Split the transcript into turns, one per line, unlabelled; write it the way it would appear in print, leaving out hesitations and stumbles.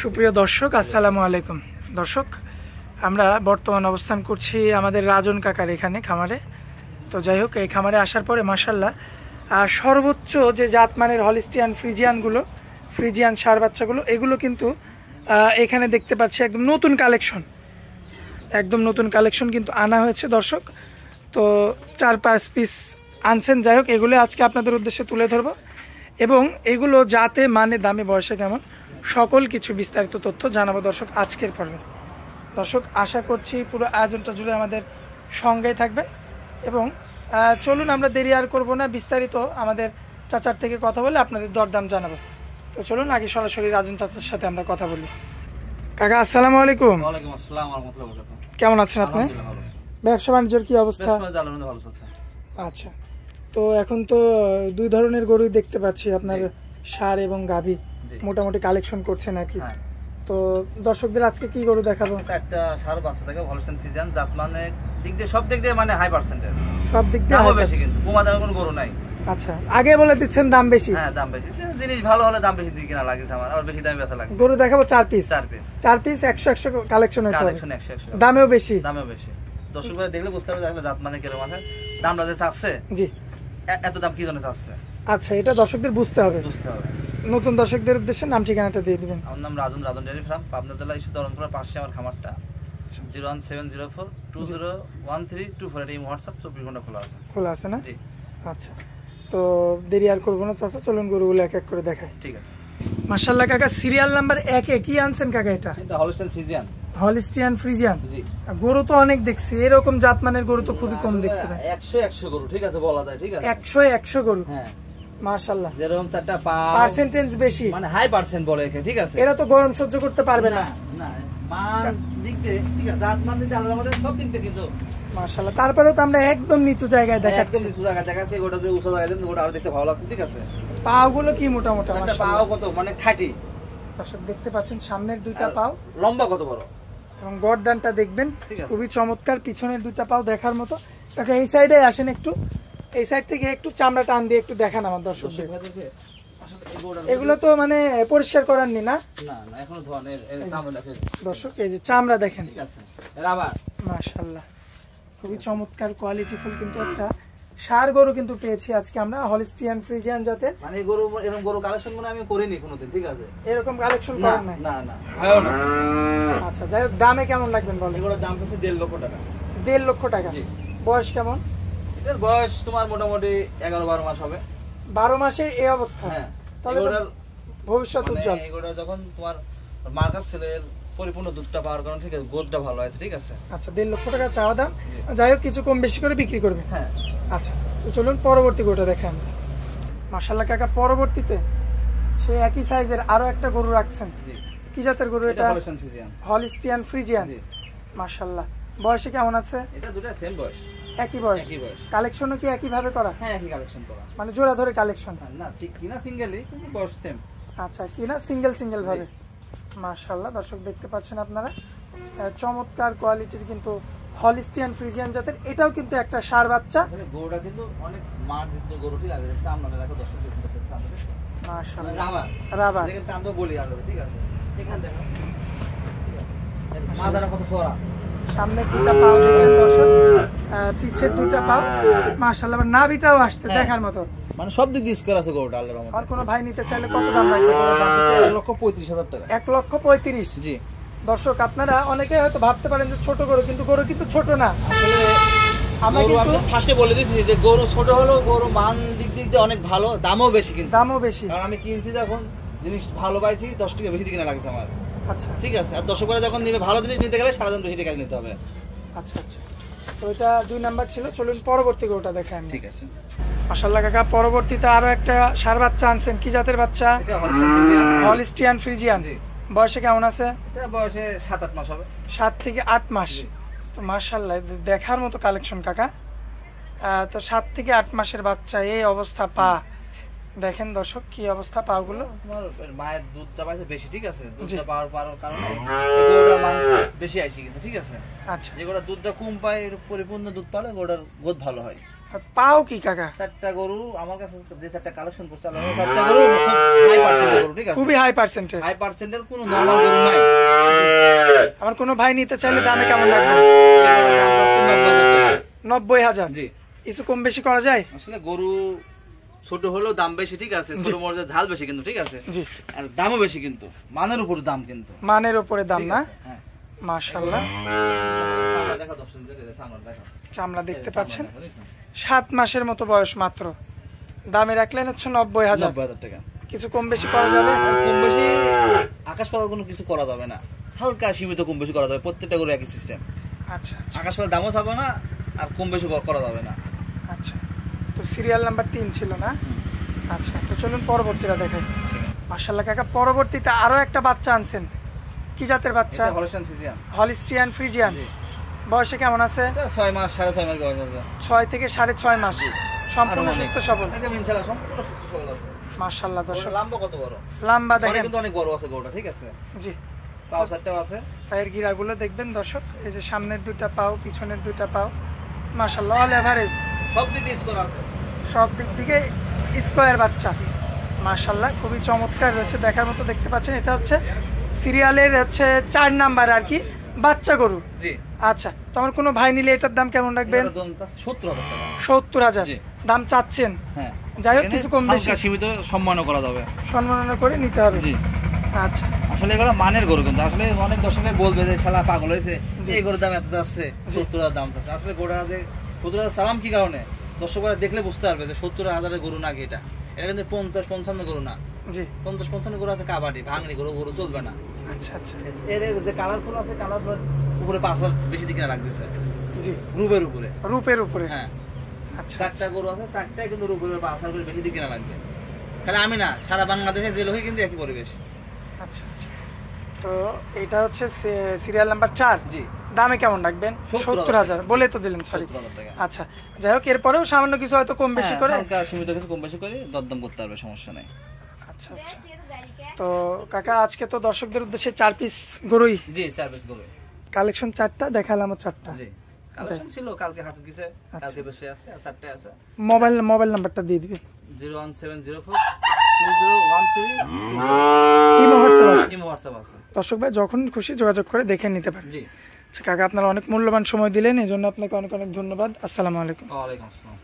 সুপ্রিয় দর্শক, আসসালামু আলাইকুম। দর্শক, আমরা বর্তমান অবস্থান করছি আমাদের রাজন কাকার এখানে খামারে। তো যাই হোক, এই খামারে আসার পরে মাশাআল্লাহ সর্বোচ্চ যে জাতমানের হলিস্টিয়ান ফ্রিজিয়ান ষাঁড় বাচ্চাগুলো, এগুলো কিন্তু এখানে দেখতে পাচ্ছি একদম নতুন কালেকশন কিন্তু আনা হয়েছে দর্শক। তো 4-5 পিস আনছেন। যাই হোক, এগুলো আজকে আপনাদের উদ্দেশ্যে তুলে ধরবো এবং এগুলো জাতে মানে দামে বয়সে কেমন সকল কিছু বিস্তারিত তথ্য জানাবো দর্শক আজকের পর্বে। দর্শক, আশা করছি পুরো আয়োজনটা জুড়ে আমাদের সঙ্গেই থাকবেন এবং চলুন আমরা দেরি আর করবো না, বিস্তারিত আমাদের চাচার থেকে কথা বলে আপনাদের দরদাম জানাবো। তো চলুন আগে সরাসরি রাজন চাচার সাথে আমরা কথা বলি। কাকা, আসসালামু আলাইকুম।
ওয়ালাইকুম আসসালাম ওয়া রাহমাতুল্লাহি ওয়া বারাকাতুহু।
কেমন আছেন আপনি? ব্যবসা বাণিজ্যের কি অবস্থা?
ভালো আছে।
আচ্ছা, তো এখন তো দুই ধরনের গরুই দেখতে পাচ্ছি, আপনার ষাঁড় এবং গাভী মোটামুটি কালেকশন করছেন আর কি। তো দর্শকদের আজকে কি গরু দেখাবো?
একটা ষাঁড় বাচ্চা থেকে হলস্টাইন ফ্রিজিয়ান জাত, মানে সব দিক দিয়ে মানে হাই পার্সেন্টের,
সব দিক দিয়ে
দামও বেশি, কিন্তু কমা দামে কোনো গরু নাই।
আচ্ছা, আগে বলে দিচ্ছেন দাম বেশি?
হ্যাঁ, দাম বেশি। জিনিস ভালো হলে দাম বেশি দিয়ে কিনা লাগেছে আমার, আর বেশি দামে বেচা লাগে।
গরু দেখাবো 4 পিস 100 কালেকশন হয়েছে,
কালেকশন 100
দামেও বেশি।
দর্শকরা দেখলে বুঝতে পারবে আসলে জাত মানে কিরকম আছে, দামটা যে চাচ্ছে
জি,
এত দাম কি জন্য চাচ্ছে।
আচ্ছা, এটা দর্শকদের বুঝতে হবে। নতুন দর্শকদের উদ্দেশ্যে নাম ঠিকানাটা দিয়ে দিবেন।
আমার নাম রাজন ডেয়ারি ফার্ম, পাবনা জেলা ইস্যুদরণপুরের পাশে আমার খামারটা। 01704201324 এই হোয়াটসঅ্যাপ 24 ঘন্টা খোলা আছে না? জি।
আচ্ছা, তো দেরি আর করবো না চাচা, চলুন গরুগুলো এক এক করে দেখাই।
ঠিক আছে।
মাশাআল্লাহ কাকা, সিরিয়াল নাম্বার 1 এ কি আনছেন কাকা? এটা হলিস্টিয়ান ফ্রিজিয়ান। জি। গরু তো অনেক দেখছি, এরকম জাতমানের গরু তো খুবই কম দেখতে পাই।
100 গরু, ঠিক আছে বলা যায়, ঠিক আছে।
100 গরু। হ্যাঁ, মাশাআল্লাহ।
যেরকম চারটা
পার্সেন্টেজ বেশি,
মানে হাই পার্সেন্ট বলে এখানে, ঠিক আছে।
এরা তো গরম সহ্য করতে পারবে না।
না, মান দিক দিয়ে ঠিক আছে, জাত মান দিক দিয়ে আলাদা আমাদের সব দিক দিয়ে কিন্তু
মাশাআল্লাহ। তারপরেও তো আমরা একদম নিচু জায়গায় দেখাচ্ছি।
একদম নিচু জায়গায় দেখাচ্ছি, গোটা যে উঁচু জায়গায় দেন গোটা আরো দেখতে ভালো লাগছে, ঠিক আছে।
পাগুলো কি মোটা
মাশাআল্লাহ, পাও কত মানে 30।
দর্শক দেখতে পাচ্ছেন সামনের দুইটা পাও
লম্বা কত বড়,
এবং গর্দানটা দেখবেন খুবই চমৎকার, পিছনের দুইটা পাও দেখার মতো। কাকা, এই সাইডে আসেন একটু, এই সাইড থেকে একটু চামড়া টান দিয়ে একটু দেখান আমার দর্শকদের। এগুলো তো মানে পরিষ্কার করার নি না?
না না, এখনো ধোয়ানের চামড়া দেখেন
দর্শক, এই যে চামড়া দেখেন,
ঠিক আছে। রাবার,
মাশাআল্লাহ, খুবই চমৎকার কোয়ালিটিফুল কিন্তু একটা ষাঁড় গরু কিন্তু পেয়েছি আজকে আমরা, হলিস্টিয়ান ফ্রিজিয়ান জাতের।
মানে গরু এরকম গরু কালেকশন মনে আমি করিনি কোনোদিন, ঠিক আছে।
এরকম কালেকশন করেন নাই?
না না, হয়ও না।
আচ্ছা, যাই হোক, দামে কেমন লাগবেন বলেন?
এগুলোর দাম হচ্ছে 1.5 লক্ষ টাকা।
1.5 লক্ষ টাকা।
জি।
বয়স কেমন?
এটার বয়স তোমার মোটামুটি 11-12 মাস হবে।
12 মাসে এই অবস্থা?
হ্যাঁ।
তাহলে ভবিষ্যৎ উজ্জ্বল।
এগুলো যখন তোমার মার্কাস ছেলের পরিপূর্ণ দুধটা পাওয়ার কারণে, ঠিক আছে, গোদটা ভালো আছে, ঠিক আছে।
আচ্ছা, 1.5 লক্ষ টাকা চাওয়া দাম। যাই হোক, কিছু কম বেশি করে বিক্রি করবে।
হ্যাঁ।
আচ্ছা, তো চলুন পরবর্তী গরুটা দেখেন। মাশাআল্লাহ কাকা, পরবর্তীতে সেই একই সাইজের আরো একটা গরু রাখছেন।
জি।
কি জাতের গরু এটা? Holstein Friesian.
জি।
মাশাআল্লাহ, বয়সে কেমন আছে?
এটা দুটো সেম বয়স।
একই বয়স। কালেকশনও কি একই ভাবে করা?
হ্যাঁ, একই কালেকশন করা,
মানে জোড়া ধরে কালেকশন?
না, ঠিক কিনা সিঙ্গেলই, কিন্তু বয়স সেম।
আচ্ছা, কিনা সিঙ্গেল ভাবে। মাশাআল্লাহ, দর্শক দেখতে পাচ্ছেন আপনারা, চমৎকার কোয়ালিটির কিন্তু হলিস্টিয়ান ফ্রিজিয়ান জাতের। এটাও কিন্তু একটা ষাঁড় বাচ্চা।
গরুটা কিন্তু অনেক মার্জিত গরু, ঠিক আছে। সামনে রাখো দর্শক দেখতে পাচ্ছেন।
মাশাআল্লাহ, রাবার
দেখেন, টানতো বলি আসবে, ঠিক আছে। এখান দেখো, ঠিক আছে, মাথাটা কত সরা,
সামনের দুইটা পাও দেখেন দর্শক, পিছের দুইটা পাও। মাশাআল্লাহ, নাভিটাও আসছে দেখার মতো,
মানে সব দিক দিয়ে স্কোর আছে গরুটা আল্লাহর রহমতে।
আর কোনো ভাই নিতে চাইলে কত দাম রাখবে?
1,35,000 টাকা।
1,35,000।
জি।
দর্শক, আপনারা অনেকে হয়তো ভাবতে পারেন যে ছোট গরু, কিন্তু গরু কিন্তু ছোট না। আসলে
আমরা কিন্তু ফার্স্টে বলে দিয়েছি যে গরু ছোট হলো, গরু মান দিক দিয়ে অনেক ভালো, দামও বেশি, কিন্তু
দামও বেশি।
কারণ আমি কিনছি যখন জিনিস ভালো পাইছি 10 টাকা বেশি কিনা লাগছে আমার।
আচ্ছা,
ঠিক আছে। আর দর্শকরা যখন নিবে ভালো জিনিস নিতে গেলে সারাদিন বেশি টাকা নিতে হবে।
আচ্ছা আচ্ছা, তো এটা 2 নাম্বার ছিল। চলুন পরবর্তী গরুটা দেখাই।
ঠিক আছে।
মাশাআল্লাহ কাকা, পরবর্তীতে আরো একটা ষাঁড় বাচ্চা আনছেন। কি জাতের বাচ্চা? Holstein Friesian.
জি।
বয়সে কেমন আছে?
এটা বয়সে 7-8 মাস হবে।
7 থেকে 8 মাস। তো মাশাআল্লাহ, দেখার মতো কালেকশন কাকা। তো 7 থেকে 8 মাসের বাচ্চা, এই অবস্থা পা দেখেন দর্শক, কি অবস্থা পাগুলো।
তোমার মায়ের দুধটা পাইছে বেশি, ঠিক আছে। দুধটা পাওয়ার কারণে গরুটার মান বেশি আইছে গেছে, ঠিক আছে।
আচ্ছা,
যে গরুটা দুধটা কম পায়, পরিপূর্ণ দুধ পালে গরুটার গোদ ভালো হয়।
আর পাও কি কাকা?
4টা গরু আমার কাছে যে 4টা কালেকশন করছে আমি 4টা গরু খুব হাই পার্সেন্টের গরু, ঠিক আছে?
খুবই হাই পার্সেন্টের।
হাই পার্সেন্টের কোনো নরমাল গরু নাই।
আমার কোনো ভাই নিতে চাইলে দামে কেমন লাগবে?
এগুলোর দাম হচ্ছে 90,000 টাকা।
90,000?
জি।
কিছু কম বেশি করা যায়?
আসলে গরু ছোট হলেও দাম বেশি, ঠিক আছে? ছোট মর্যাদা ঝাল বেশি কিন্তু, ঠিক আছে?
জি।
আর দামও বেশি কিন্তু, মানের উপর দাম কিন্তু।
মানের উপরে দাম না?
হ্যাঁ।
মাশাআল্লাহ।
চামড়া দেখো, দর্শক দেখো, চামড়া দেখো।
চামড়া দেখতে পাচ্ছেন, 7 মাসের মতো বয়স মাত্র। দামে রাখলেন হচ্ছে 90,000।
90,000 টাকা।
কিছু কম বেশি করা যাবে?
আর কম বেশি আকাশ পাতাল কোনো কিছু করা যাবে না, হালকা সীমিত কম বেশি করা যাবে। প্রত্যেকটা গরু একই সিস্টেম।
আচ্ছা আচ্ছা
আকাশ পাতাল দামও চাবে না, আর কম বেশি করা যাবে না।
আচ্ছা। তো সিরিয়াল নাম্বার 3 ছিল না? আচ্ছা, তো চলুন পরবর্তীটা দেখাই। মাশাআল্লাহ কাকা, পরবর্তীতে আরো একটা বাচ্চা আনছেন। কি জাতের বাচ্চা?
এটা হলস্টাইন ফ্রিজিয়ান।
Holstein Friesian.
জি।
বয়সে কেমন আছে?
এটা 6 মাস 6.5 মাস বয়স আছে।
6 থেকে 6.5 মাস। সম্পূর্ণ সুস্থ সবল।
একদম ইনশাআল্লাহ সম্পূর্ণ সুস্থ সবল আছে।
মাশাআল্লাহ দর্শক,
গরুর লম্বা কত বড়,
লম্বা
পরে
দেখেন।
কিন্তু অনেক বড় আছে গরুটা, ঠিক আছে?
জি।
পাও সারটাও আছে।
পায়ের গিরাগুলো দেখবেন দর্শক, এই যে সামনের দুইটা পাও, পিছনের দুইটা পাও। মাশাআল্লাহ, অল এভারেজ
সব দিক দিয়ে স্কোর আছে।
সব দিক থেকে স্কয়ার বাচ্চা। মাশাআল্লাহ, খুবই চমৎকার রয়েছে, দেখার মতো দেখতে পাচ্ছেন। এটা হচ্ছে সিরিয়ালের হচ্ছে 4 নাম্বার আর কি বাচ্চা গরু।
জি।
আচ্ছা, তো আমার কোনো ভাই নিলে এটার দাম কেমন রাখবেন?
এটার দাম 70,000 টাকা।
70,000
জি।
দাম চাচ্ছেন?
হ্যাঁ।
যাই হোক,
এখানে
কিছু কম বেশি
হালকা সীমিত সম্মানও করা যাবে।
সম্মাননা করে নিতে হবে।
জি।
আচ্ছা।
আসলে এগুলো মানের গরু, কিন্তু আসলে অনেক দর্শকে বলবে যে শালা পাগল হয়েছে,
জি।
এই গরুর দাম এত যাচ্ছে, 70,000 দাম যাচ্ছে। আসলে গরুটা যে 70,000 সালাম কি কারণে, দর্শকরা দেখলে বুঝতে পারবে যে 70,000 গরু নাকি এটা। এটা কিন্তু 50-55 গরু না।
জি।
50-55 গরু আছে কাবাডি, ভাঙড়ি গরু, গরু চলবে না।
আচ্ছা আচ্ছা।
এর যে কালারফুল আছে, কালারফুল উপরে 5,000 বেশি দিকে রাখতেছে,
জি।
রূপের উপরে।
রূপের উপরে।
হ্যাঁ।
আচ্ছা।
4টা গরু আছে, 4টাই কিন্তু রূপের 5,000 করে বেশি দিকে লাগবে। তাহলে আমি না, সারা বাংলাদেশে যে লোকই কিন্তু একই পরিবেশ।
আচ্ছা আচ্ছা। তো এটা হচ্ছে সিরিয়াল নাম্বার 4।
জি।
দামে কেমন রাখবেন? 70,000 বলে তো দিলেন, সরি।
70,000 টাকা।
আচ্ছা, যাই হোক, এরপরেও সামান্য কিছু হয়তো কম বেশি করে।
হালকা সীমিত কিছু কম বেশি করে দরদাম করতে পারবে, সমস্যা নেই।
আচ্ছা আচ্ছা। তো কাকা, আজকে তো দর্শকদের উদ্দেশ্যে 4 পিস গরুই
জি, 4 পিস গরু।
কালেকশন, 4টা দেখালাম, 4টা।
জি। কালেকশন ছিল, কালকে হাটে গেছে, কালকে বসে আছে, আর 4টায় আছে।
মোবাইল নাম্বারটা দিয়ে দিবেন।
017042013
ইমো হোয়াটসঅ্যাপ আছে।
ইমো হোয়াটসঅ্যাপ আছে।
দর্শক ভাই যখন খুশি যোগাযোগ করে দেখে নিতে পারেন।
জি।
আচ্ছা কাকা, আপনারা অনেক মূল্যবান সময় দিলেন, এই জন্য আপনাকে অনেক অনেক ধন্যবাদ। আসসালামু আলাইকুম।
ওয়ালাইকুম আসসালাম।